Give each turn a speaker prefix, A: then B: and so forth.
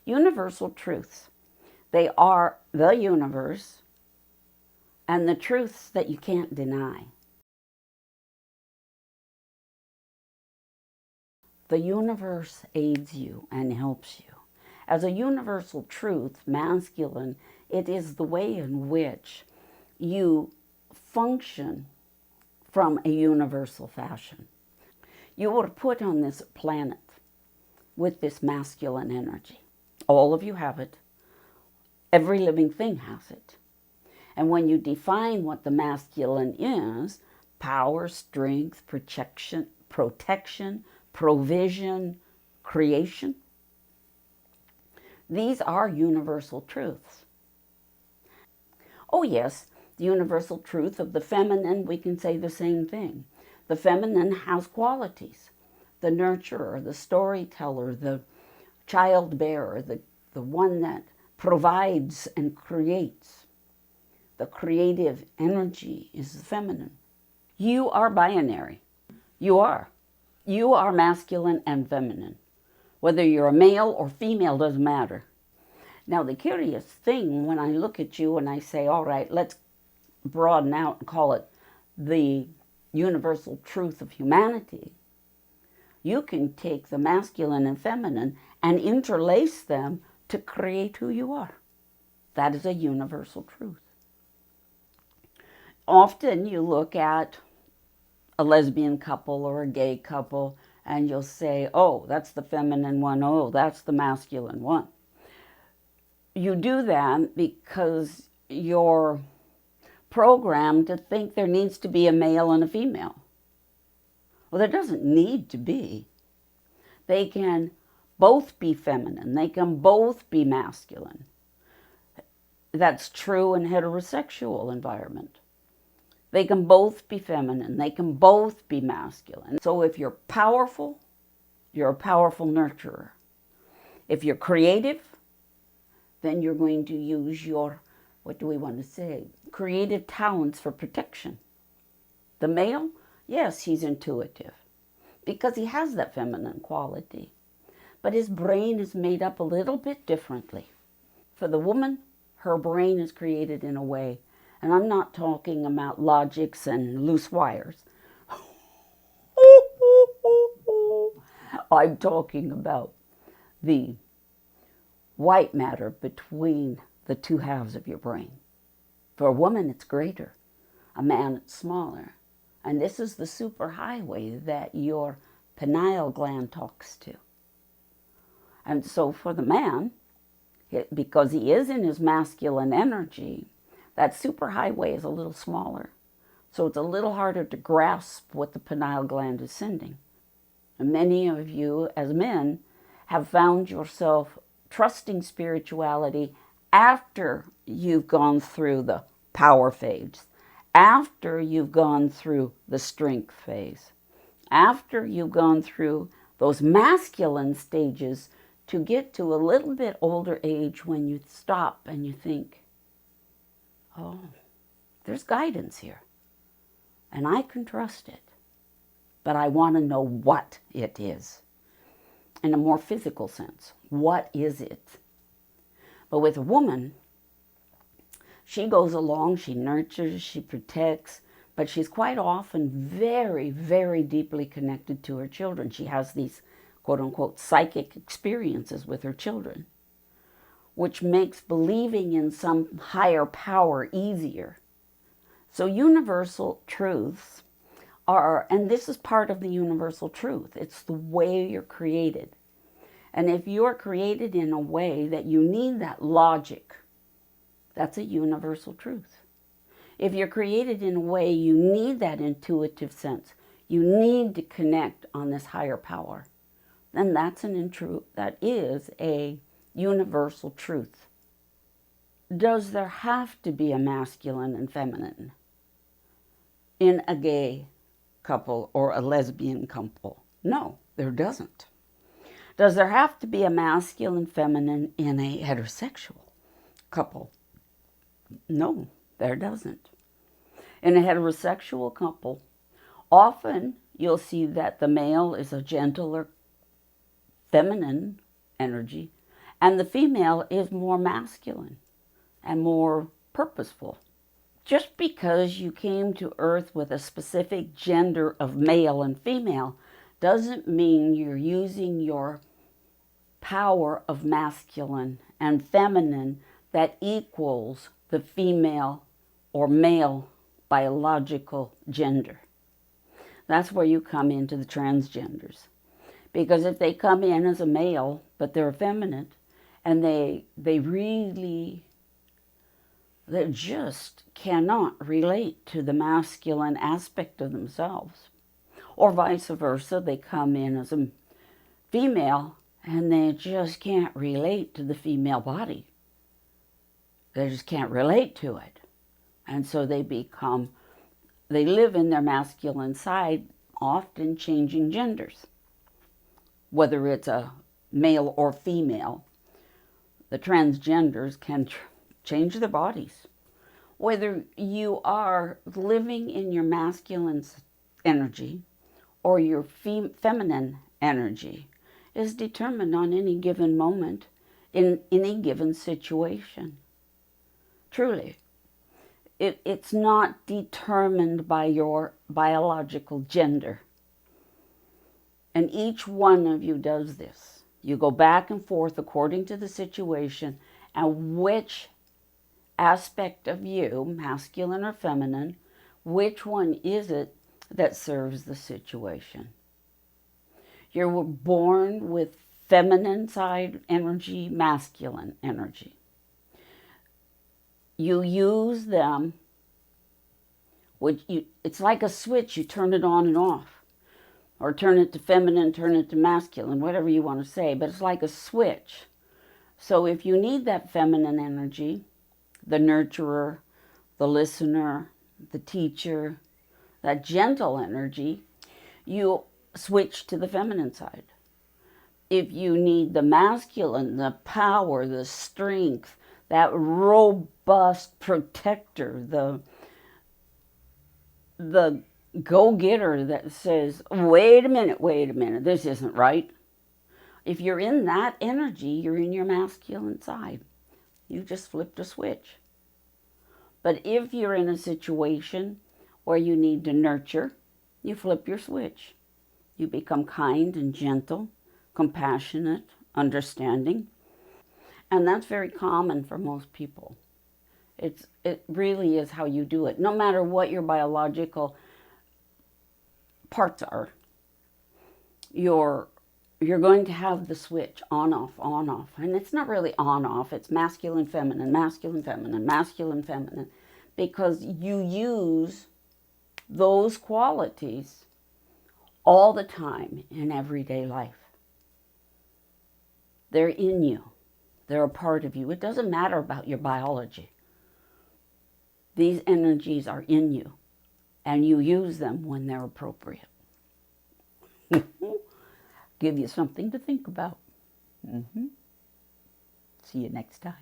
A: Universal truths. They are the universe and the truths that you can't deny. The universe aids you and helps you. As a universal truth, masculine, it is the way in which you function from a universal fashion. You were put on this planet with this masculine energy. All of you have it. Every living thing has it. And when you define what the masculine is, power, strength, protection, provision, creation, these are universal truths. Oh yes, the universal truth of the feminine, we can say the same thing. The feminine has qualities. The nurturer, the storyteller, the childbearer, the one that provides and creates. The creative energy is the feminine. You are binary. You are. You are masculine and feminine. Whether you're a male or female doesn't matter. Now, the curious thing when I look at you and I say, all right, let's broaden out and call it the universal truth of humanity, you can take the masculine and feminine and interlace them to create who you are. That is a universal truth. Often you look at a lesbian couple or a gay couple and you'll say, oh, that's the feminine one, oh, that's the masculine one. You do that because you're programmed to think there needs to be a male and a female. Well, there doesn't need to be. They can both be feminine. They can both be masculine. That's true in heterosexual environment. They can both be feminine. They can both be masculine. So if you're powerful, you're a powerful nurturer. If you're creative, then you're going to use your, what do we want to say, creative talents for protection. The male, yes, he's intuitive because he has that feminine quality. But his brain is made up a little bit differently. For the woman, her brain is created in a way, and I'm not talking about logics and loose wires. I'm talking about the white matter between the two halves of your brain. For a woman, it's greater. A man, it's smaller. And this is the superhighway that your pineal gland talks to. And so for the man, because he is in his masculine energy, that superhighway is a little smaller. So it's a little harder to grasp what the pineal gland is sending. And many of you, as men, have found yourself trusting spirituality after you've gone through the power phase, after you've gone through the strength phase, after you've gone through those masculine stages to get to a little bit older age when you stop and you think, oh, there's guidance here and I can trust it, but I want to know what it is in a more physical sense. What is it? But with a woman, she goes along, she nurtures, she protects, but she's quite often very, very deeply connected to her children. She has these quote-unquote psychic experiences with her children, which makes believing in some higher power easier. So universal truths are, and this is part of the universal truth, it's the way you're created. And if you're created in a way that you need that logic, that's a universal truth. If you're created in a way you need that intuitive sense, you need to connect on this higher power, then that is a universal truth. Does there have to be a masculine and feminine in a gay couple or a lesbian couple? No, there doesn't. Does there have to be a masculine and feminine in a heterosexual couple? No, there doesn't. In a heterosexual couple, often you'll see that the male is a gentler, feminine energy, And the female is more masculine and more purposeful. Just because you came to Earth with a specific gender of male and female doesn't mean you're using your power of masculine and feminine that equals the female or male biological gender. That's where you come into the transgenders. Because if they come in as a male, but they're feminine, and they just cannot relate to the masculine aspect of themselves. Or vice versa, they come in as a female and they just can't relate to the female body. They just can't relate to it. And so they live in their masculine side, often changing genders. Whether it's a male or female, the transgenders can change their bodies. Whether you are living in your masculine energy or your feminine energy is determined on any given moment in any given situation. Truly. It's not determined by your biological gender. And each one of you does this. You go back and forth according to the situation and which aspect of you, masculine or feminine, which one is it that serves the situation? You were born with feminine side energy, masculine energy. You use them, it's like a switch, you turn it on and off. Or turn it to feminine, turn it to masculine, whatever you want to say, but it's like a switch. So if you need that feminine energy, the nurturer, the listener, the teacher, that gentle energy, you switch to the feminine side. If you need the masculine, the power, the strength, that robust protector, the go-getter that says, wait a minute, this isn't right. If you're in that energy, you're in your masculine side. You just flipped a switch. But if you're in a situation where you need to nurture, you flip your switch. You become kind and gentle, compassionate, understanding. And that's very common for most people. It really is how you do it. No matter what your biological parts are, you're going to have the switch on, off, on, off. And it's not really on, off. It's masculine, feminine, masculine, feminine, masculine, feminine. Because you use those qualities all the time in everyday life. They're in you. They're a part of you. It doesn't matter about your biology. These energies are in you, and you use them when they're appropriate. Give you something to think about. See you next time.